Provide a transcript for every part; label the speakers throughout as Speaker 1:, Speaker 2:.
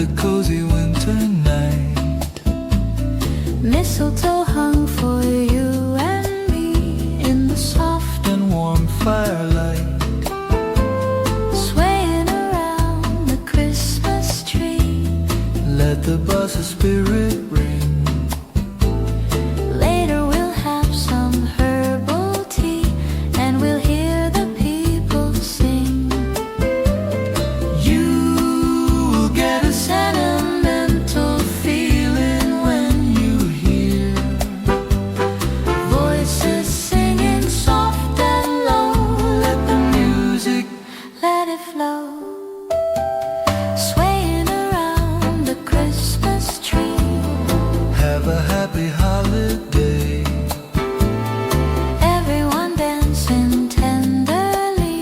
Speaker 1: the cozy winter night.
Speaker 2: Mistletoe hung for you and me
Speaker 1: In the soft and warm firelight,
Speaker 2: swaying around the Christmas tree.
Speaker 1: let the Bossa spirit ring.
Speaker 2: Later we'll have some herbal tea, and we'll hear the people sing.
Speaker 1: You will get a sentimental feeling when you hear
Speaker 2: Voices singing soft and low,
Speaker 1: let the music.
Speaker 2: let it flow. Swaying around the Christmas tree.
Speaker 1: Have a happy holiday.
Speaker 2: Everyone dancing tenderly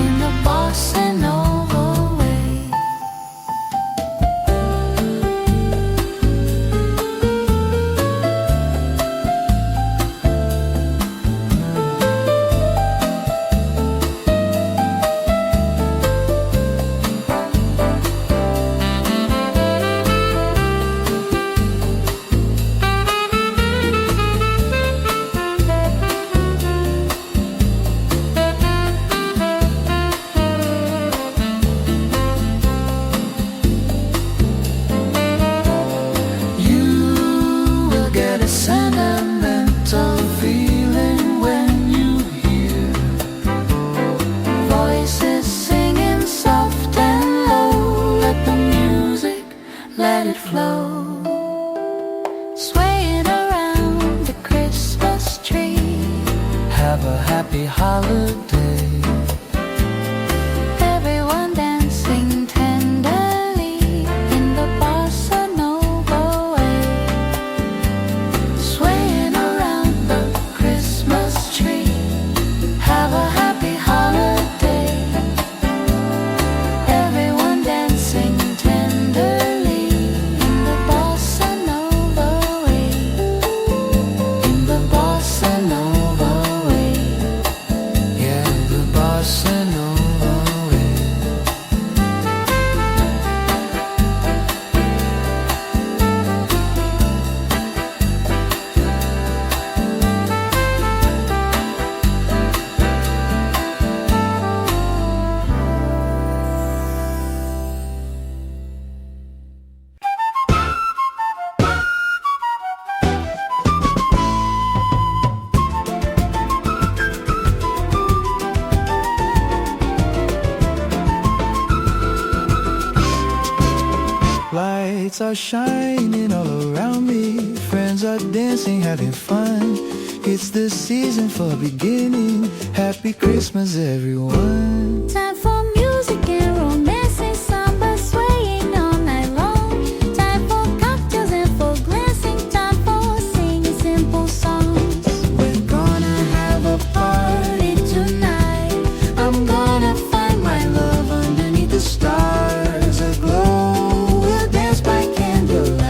Speaker 2: in the bossa nova way.
Speaker 1: You will get a sentimental feeling when you hear
Speaker 2: Voices singing soft and low, let the music, let it flow. Swaying around the Christmas tree.
Speaker 1: have a happy holiday.
Speaker 2: Everyone dancing tenderly in the bossa nova way. Swaying around the Christmas tree. Have a happy holiday. Everyone dancing tenderly in the bossa nova way. In the bossa nova way.
Speaker 1: Yeah, the Bossa Nova way. Lights are shining all around me. Friends are dancing, having fun. It's the season for beginning. Happy Christmas, everyone.
Speaker 2: Time for music and romancing, samba swaying all night long. Time for cocktails and for glancing, time for singing simple songs.
Speaker 1: We're gonna have a party tonight. I'm gonna find my love underneath the stars aglow. We'll dance by candlelight.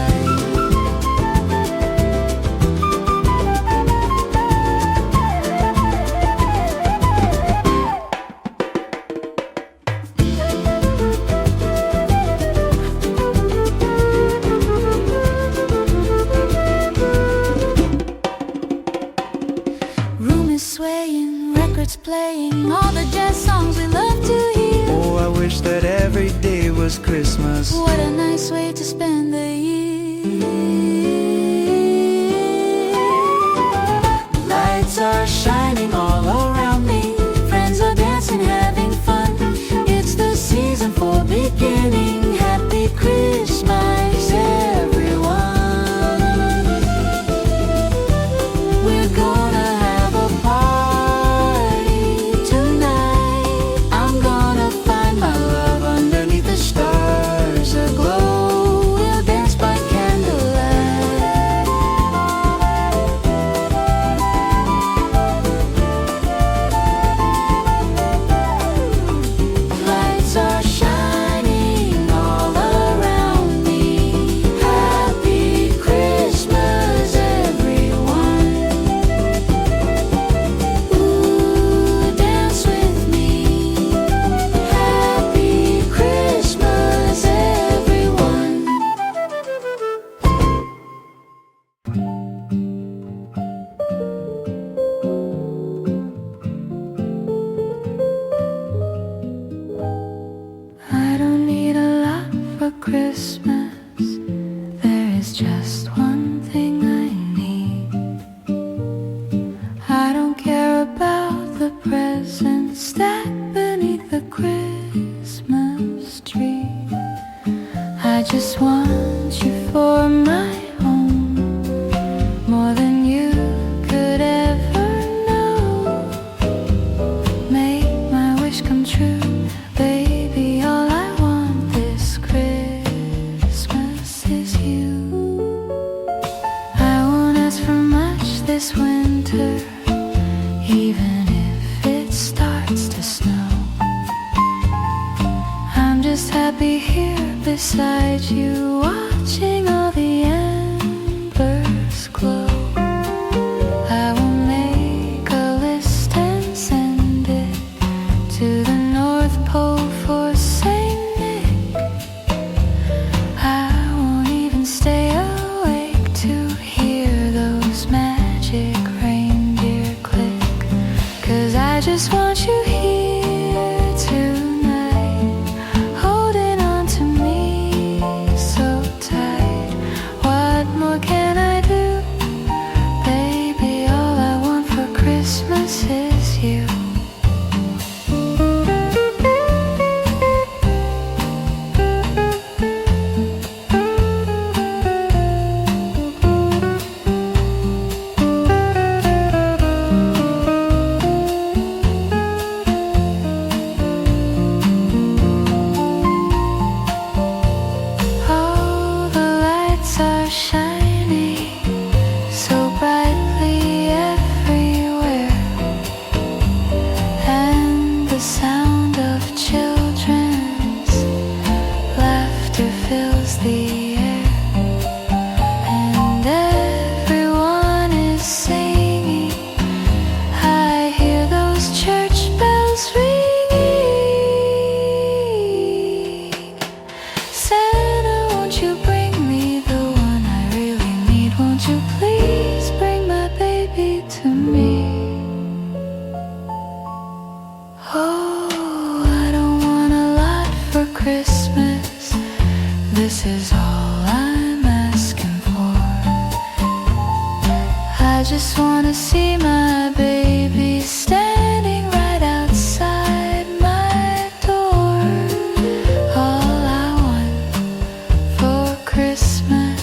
Speaker 2: Room is swaying, records playing, all the jazz songs we love to hear.
Speaker 1: Oh, I wish that every day was Christmas.
Speaker 2: What a nice way to spend the year.
Speaker 1: Lights are shining all around me.
Speaker 2: Friends are dancing, having fun. It's the season for beginning. Happy Christmas, everyone. We're gonna have a party tonight. I'm gonna find my love underneath the stars aglow. We'll dance by candlelight. the presents stacked beneath the Christmas tree. I just want you for my home, more than you could ever know. Make my wish come true, baby. All I want this Christmas is you. I won't ask for much this winter, even if it starts to snow. I'm just happy here beside you, watching all the embers glow. I will make a list and send it to the North Pole for Saint Nick. I won't even stay awake to hear those magic reindeer click, 'cause I just want you here tonight, holding on to me so tight. What more can I do? Baby, all I want for Christmas is you. Oh, the lights are shining so brightly everywhere, and the sound of children's laughter fills the air, and everyone is singing. I hear those church bells ringing. Santa, won't you bring me the one I really need? Won't you please bring my baby to me? Oh, I don't want a lot for Christmas. This is all I'm asking for. I just wanna see my baby standing right outside my door. All I want for Christmas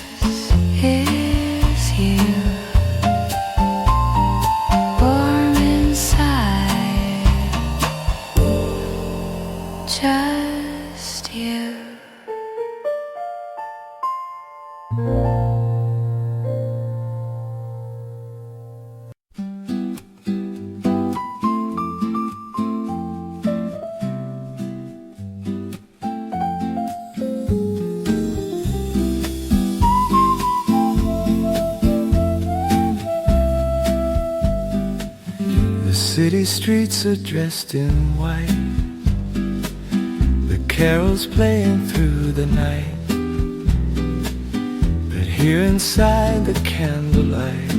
Speaker 2: is you, warm inside, just you.
Speaker 1: The city streets are dressed in white, the carols playing through the night. But here inside the candlelight,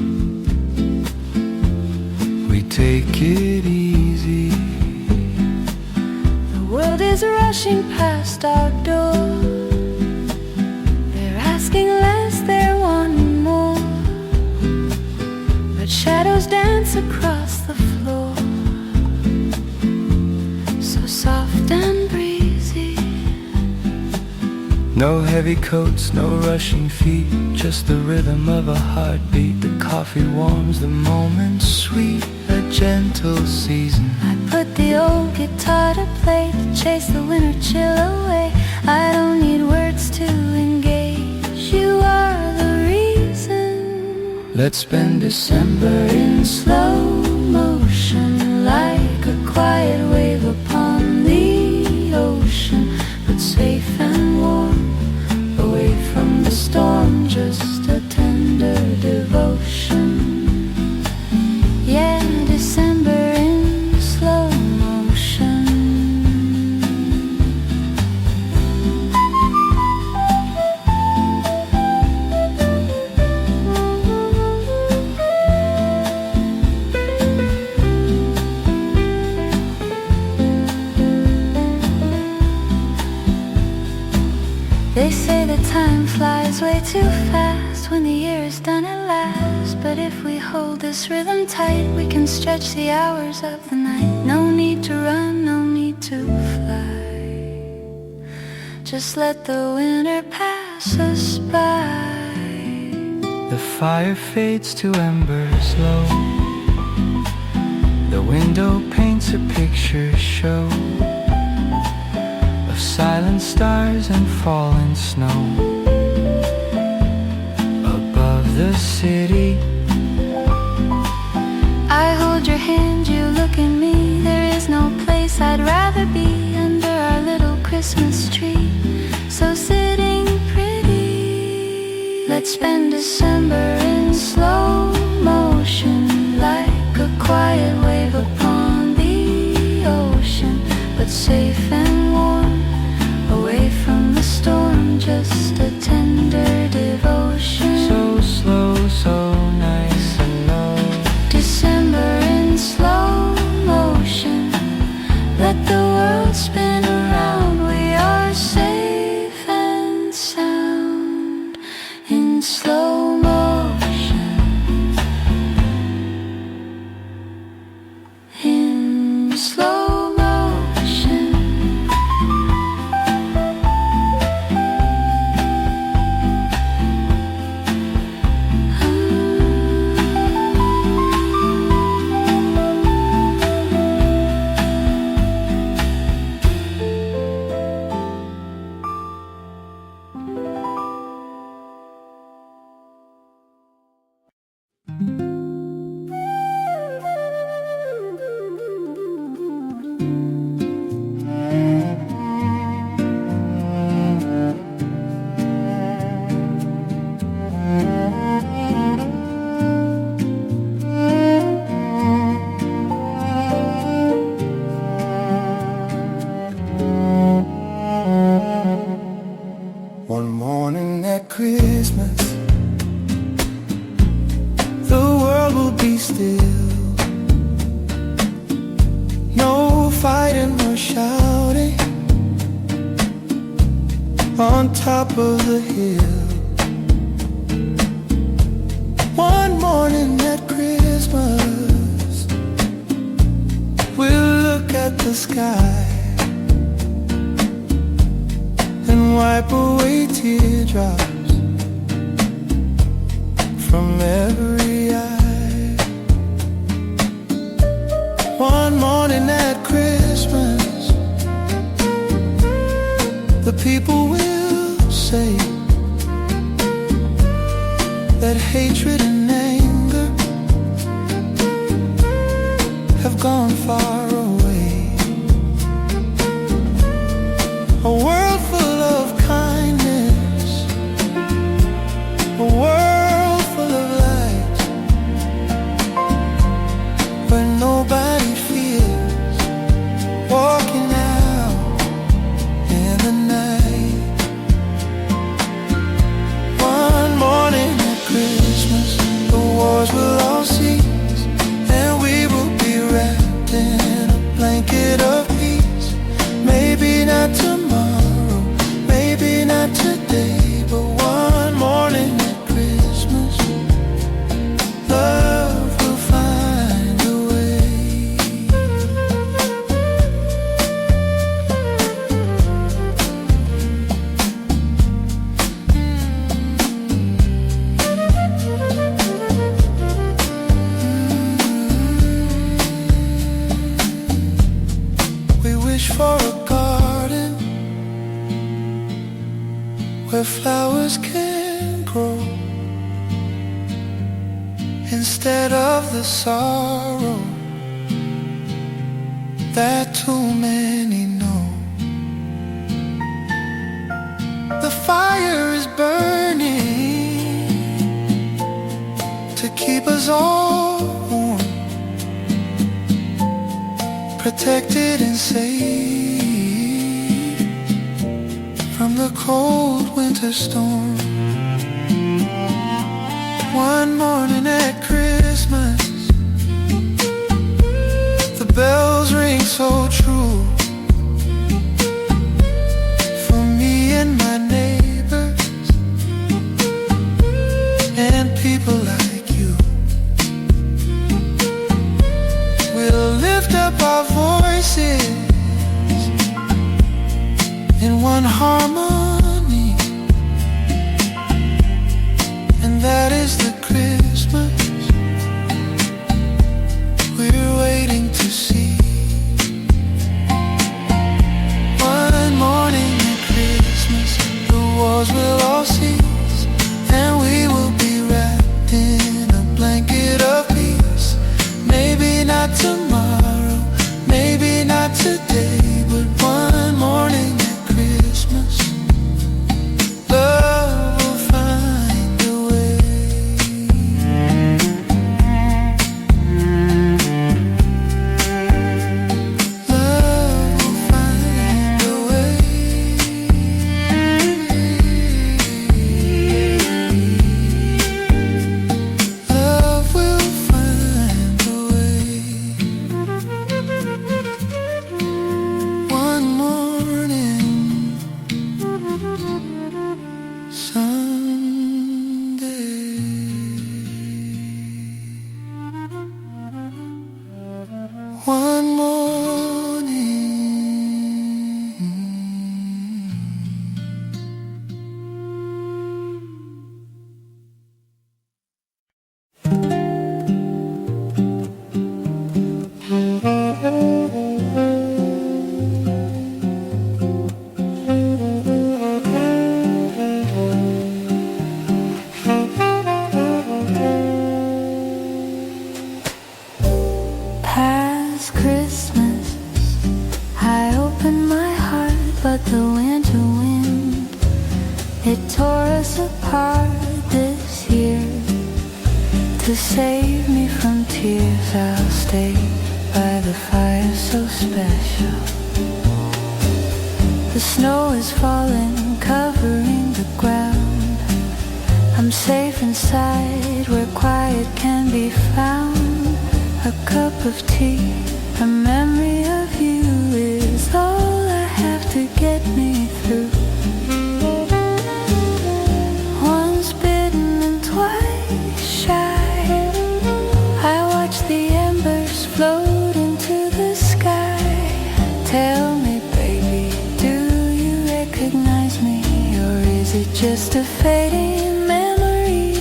Speaker 1: we take it easy.
Speaker 2: The world is rushing past our door. They're asking less, they're wanting more. But shadows dance across the floor, so soft and breezy.
Speaker 1: No heavy coats, no rushing feet, just the rhythm of a heartbeat. The coffee warms the moment, sweet, a gentle season.
Speaker 2: I put the old guitar to play, to chase the winter chill away. I don't need words to engage, you are the reason.
Speaker 1: Let's spend December in
Speaker 2: Slow motion, like a quiet wave upon the ocean, but safe and warm, away from the storm, just a tender devotion. Yeah, December in slow motion. They say that time flies way too fast when the year is done at last. But if we hold this rhythm tight, we can stretch the hours of the the night. No need to run, no need to fly. Just let the winter pass us by.
Speaker 1: The fire fades to embers low. The window paints a picture show of silent stars and fallen snow. Above the city,
Speaker 2: I hold your hand, you look at me. There is no place I'd rather be under our little Christmas tree. So sitting pretty, let's spend December in slow motion, like a quiet wave upon the ocean, but safe and warm, away from the storm, just a tender devotion.
Speaker 1: so slow, so nice and low.
Speaker 2: December in slow motion, let the world spin around. We are safe and sound in slow motion, in slow motion.
Speaker 1: One morning at Christmas, the world will be still. No fighting or shouting on top of the hill. One morning at Christmas, we'll look at the sky and wipe away teardrops from every eye. One morning at Christmas, the people will say that hatred and anger have gone far away. A world full of kindness, a world full of light, where nobody fears walking out in the night. One morning at Christmas, the wars will all cease, and we will be wrapped in a blanket of peace. Maybe not tomorrow, maybe not today, but one morning at Christmas, love will find a way. We wish for a garden where flowers can grow, instead of the sorrow that too many know. The fire is burning to keep us all warm, protected and safe from the cold winter storm. One morning at Christmas, the bells ring so true for me and my neighbors and people like you. We'll lift up
Speaker 2: Christmas, I opened my heart, but the winter wind, it tore us apart this year. To save me from tears, I'll stay by the fire so special. The snow is falling, covering the ground. I'm safe inside where quiet can be found. A cup of tea, a memory of you is all I have to get me through. Once bitten and twice shy, I watch the embers float into the sky. Tell me, baby, do you recognize me, or is it just a fading memory?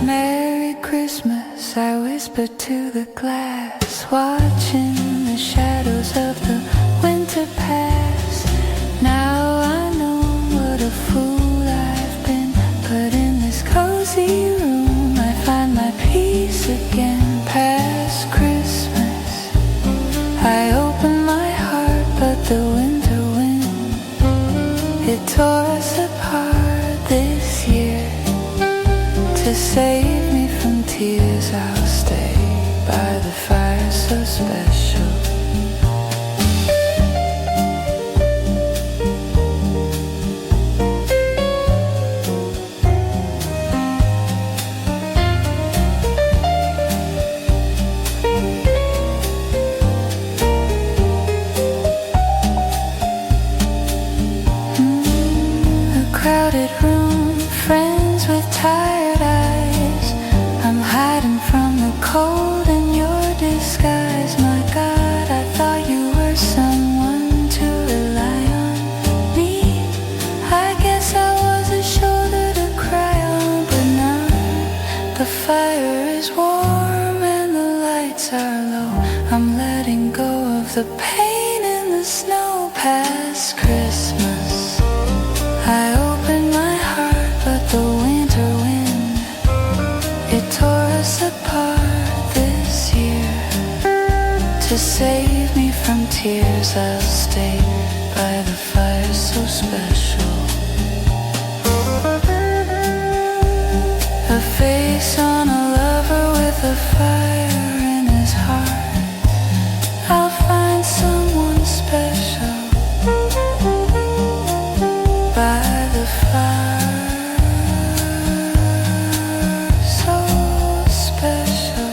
Speaker 2: Merry Christmas, I whisper to the glass, watching the shadows of the winter pass. Now I know what a fool I've been, but in this cozy room I find my peace again. Past Christmas, I open my heart, but the winter wind, it tore us apart this year. To save me from tears, I'll stay by the fire so special. A crowded room, friends with tired eyes. I'm hiding from the cold in your disguise. My God, I thought you were someone to rely on. Me, I guess I was a shoulder to cry on. But now the fire is warm and the lights are low. I'm letting go of the pain in the snow. Past Christmas, I opened my heart, but the winter wind, it tore us apart this year. To save me from tears, I'll stay by the fire so special. A face on a lover with a fire in his heart. I'll find someone special by the fire so special.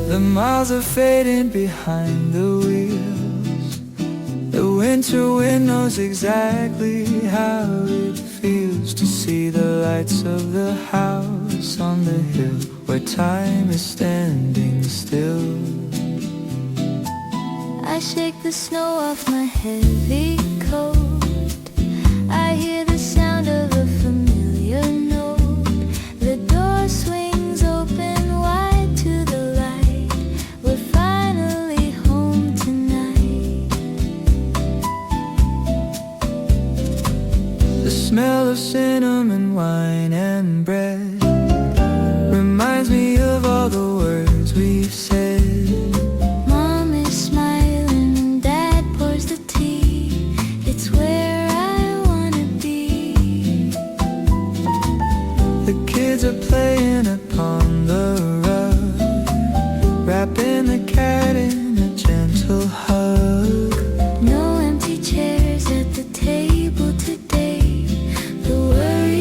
Speaker 1: The miles are fading behind the wheels. The winter wind knows exactly how it feels to see the lights of the house on the hill where time is standing still.
Speaker 2: I shake the snow off my heavy coat. I hear the sound of a familiar note. The door swings open wide to the light. We're finally home tonight.
Speaker 1: The smell of cinnamon, wine and bread reminds me of all the words we've said.
Speaker 2: Mom is smiling and Dad pours the tea. It's where I wanna be.
Speaker 1: The kids are playing upon the rug, wrapping the cat in a gentle hug.
Speaker 2: No empty chairs at the table today. The worry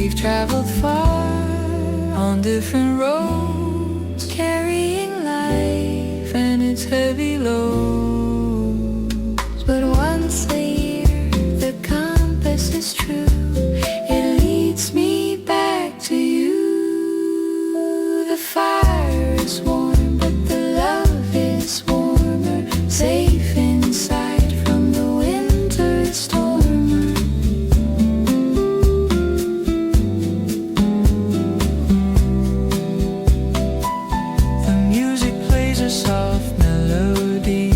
Speaker 2: We've traveled far on different roads, carrying life and its heavy loads. But once a year the compass is true, it leads me back to you. The fire is warm, but the love is warmer, safe inside from the winter stormer. The music plays a soft melody,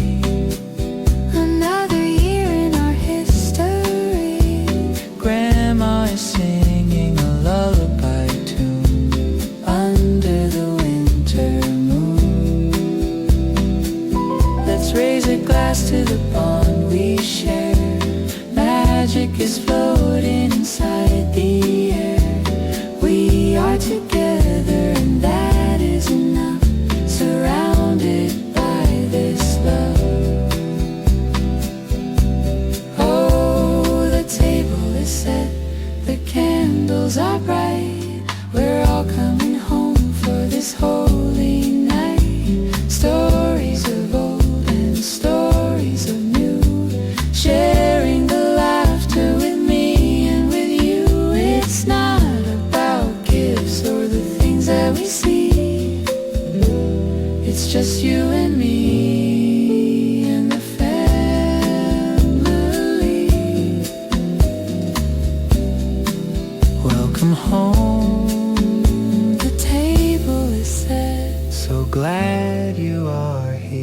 Speaker 2: another year in our history. Grandma is singing a lullaby tune under the winter moon. Let's raise a glass to the bond we share. Magic is floating inside the air. We are together and that is enough, surrounded by this love. Oh, the table is set, the candles are bright. We're all coming home for this holy night. Stories of old and stories of new, sharing the laughter with me and with you. It's not about gifts or the things that we see, it's just you and me and the family. Welcome home, the table is set. So glad you are here.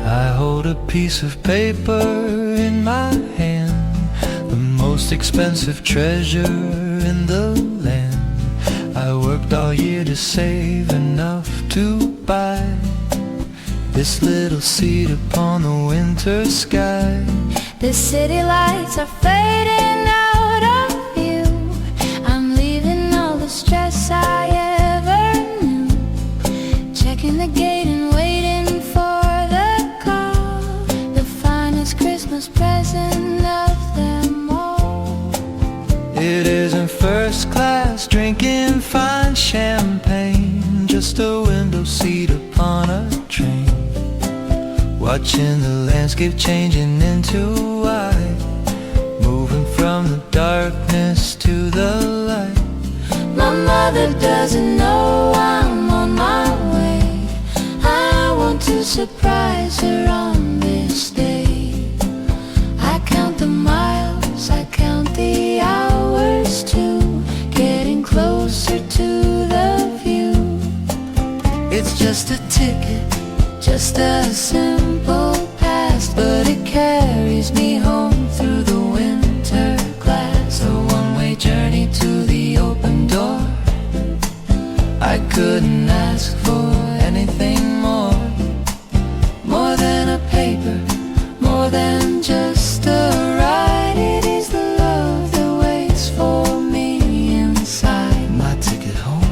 Speaker 2: I hold a piece of paper in my hand, the most expensive treasure in the land. I worked all year to save enough to buy this little seat upon the winter sky.
Speaker 3: The city lights are fading out of view. I'm leaving all the stress I ever knew, checking the gate and waiting for the call, the finest Christmas present of them all.
Speaker 2: It isn't first class, drinking fine champagne, just a window seat upon a train, watching the landscape changing into white, moving from the darkness to the light.
Speaker 3: My mother doesn't know I'm on my way. I want to surprise her on this day. I count the miles, I count the hours too, getting closer to the view.
Speaker 2: It's just a ticket,
Speaker 3: Just a simple past, but it carries me home through the winter glass.
Speaker 2: a one-way journey to the open door. I couldn't ask for anything more, more than a paper, more than just a ride. It is the love that waits for me inside my ticket home.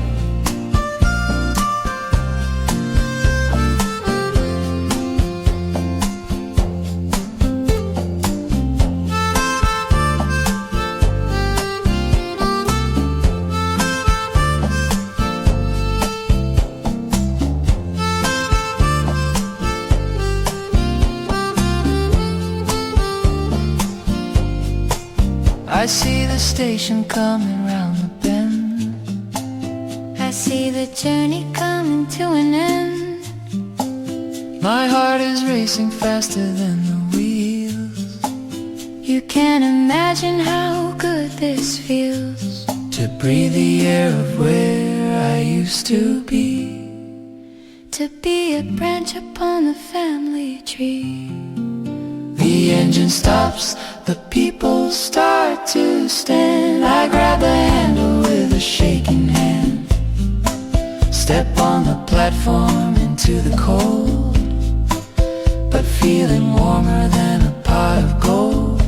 Speaker 2: I see the station coming round the bend.
Speaker 3: I see the journey coming to an end.
Speaker 2: My heart is racing faster than the wheels.
Speaker 3: You can't imagine how good this feels,
Speaker 2: To breathe the air of where I used to be.
Speaker 3: to be a branch upon the family tree.
Speaker 2: The engine stops, the people start to stand. I grab the handle with a shaking hand,
Speaker 1: Step on the platform into the cold, but feeling warmer than a pot of gold.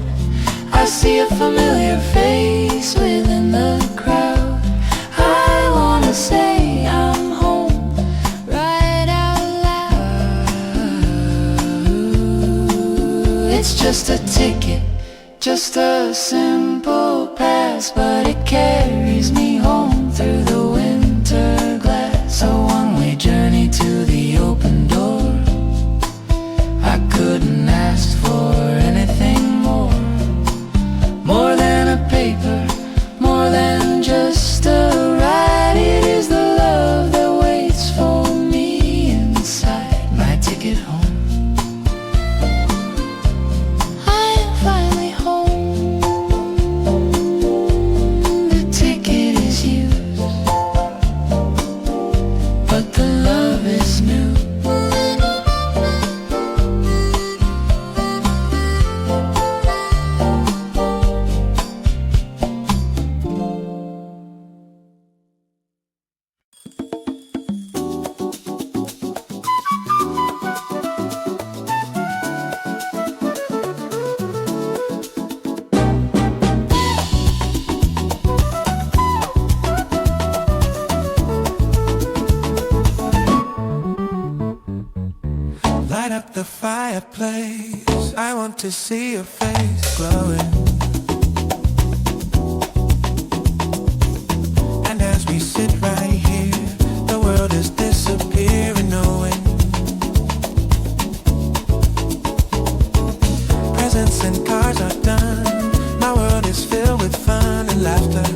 Speaker 1: I see a familiar face within the crowd. I wanna say I'm home
Speaker 3: right out loud.
Speaker 1: It's just a ticket, just a simple pass, but it carries me home through the winter glass. A one-way journey to the open door. I couldn't ask for anything more. More than a paper, more than just a ride. It is the love that waits for me inside my ticket home.
Speaker 2: Light up the fireplace, I want to see your face glowing. And as we sit right here, the world is disappearing, knowing presents and cards are done. My world is filled with fun and laughter,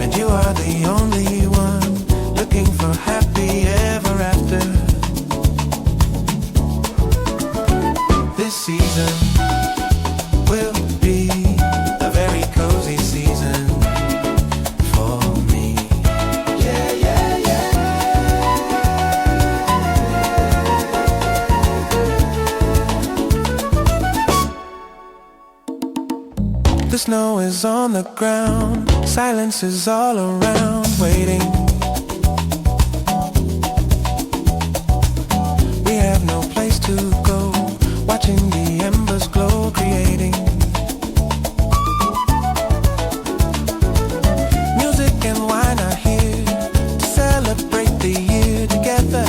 Speaker 2: and you are the only one looking for happy ever after. This season will be a very cozy season for me. Yeah, yeah, yeah. The snow is on the ground, silence is all around, waiting. We have no place to go, watching the embers glow, creating music and wine are here to celebrate the year together.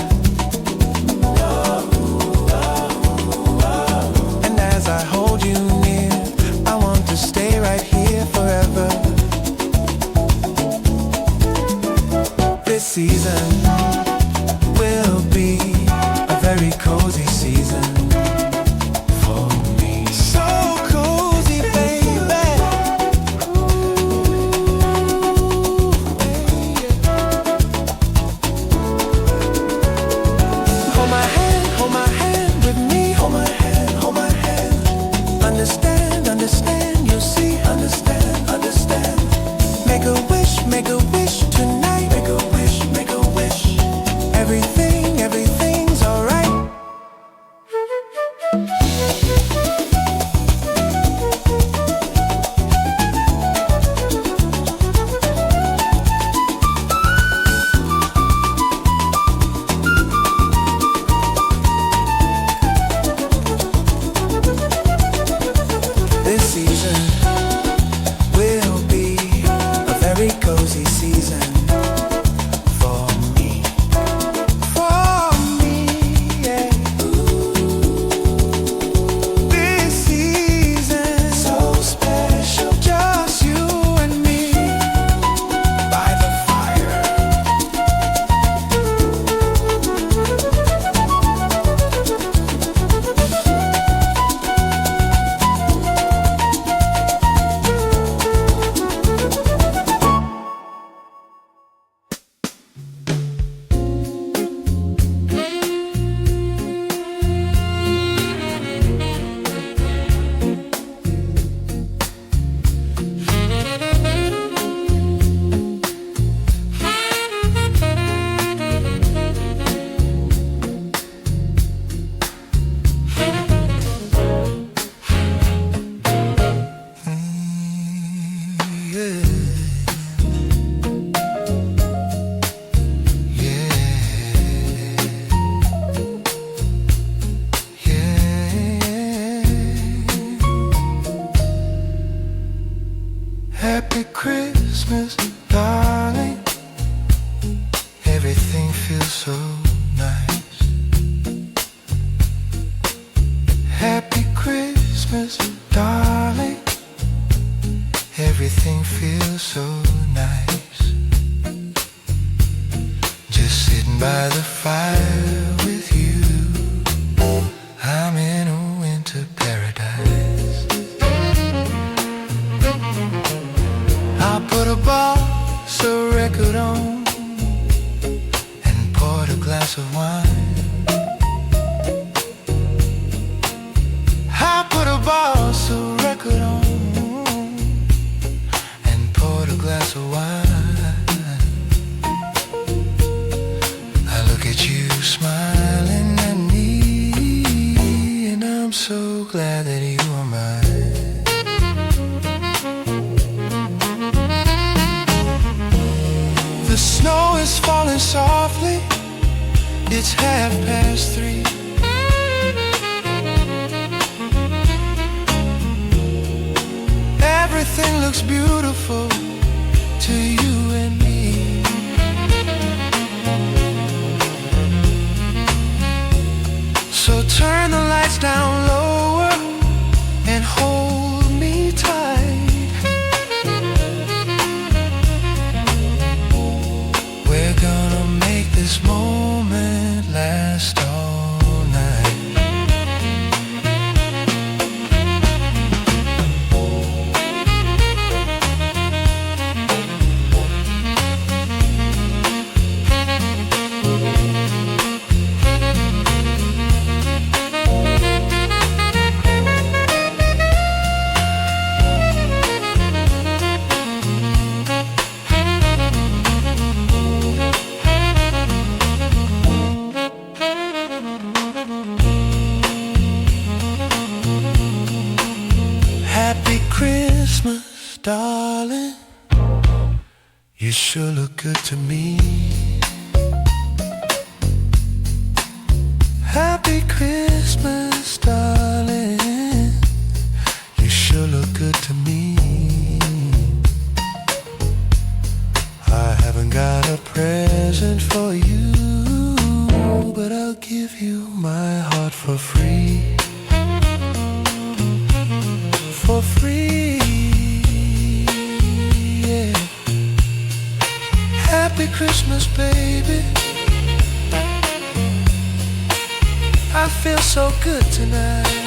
Speaker 2: And as I hold you near, I want to stay right here forever. This season will be a very cozy season for me. So cozy, baby. Hold my hand with me. Hold my hand, hold my hand. Understand, understand, you'll see. Understand, understand. Make a wish tonight. Make a wish, make a wish. Everything's alright. This season will be a very cozy season.
Speaker 1: Happy Christmas, darling. Everything feels so nice. Happy Christmas, darling. Everything feels so nice. Just sitting by the fire with you, I'm in a winter paradise. I put a Bossa record on and poured a glass of wine. I put a Bossa record on and poured a glass of wine. I look at you smiling at me, and I'm so glad that you are mine. The snow is falling softly, it's 3:30. Everything looks beautiful to you and me. So turn the lights down lower and hold me tight. We're gonna make this moment last all night. Happy Christmas, darling. You sure look good to me. Happy Christmas, darling. You sure look good to me. I haven't got a present for you, but I'll give you my heart for free. For free, yeah. Happy Christmas, baby. I feel so good tonight.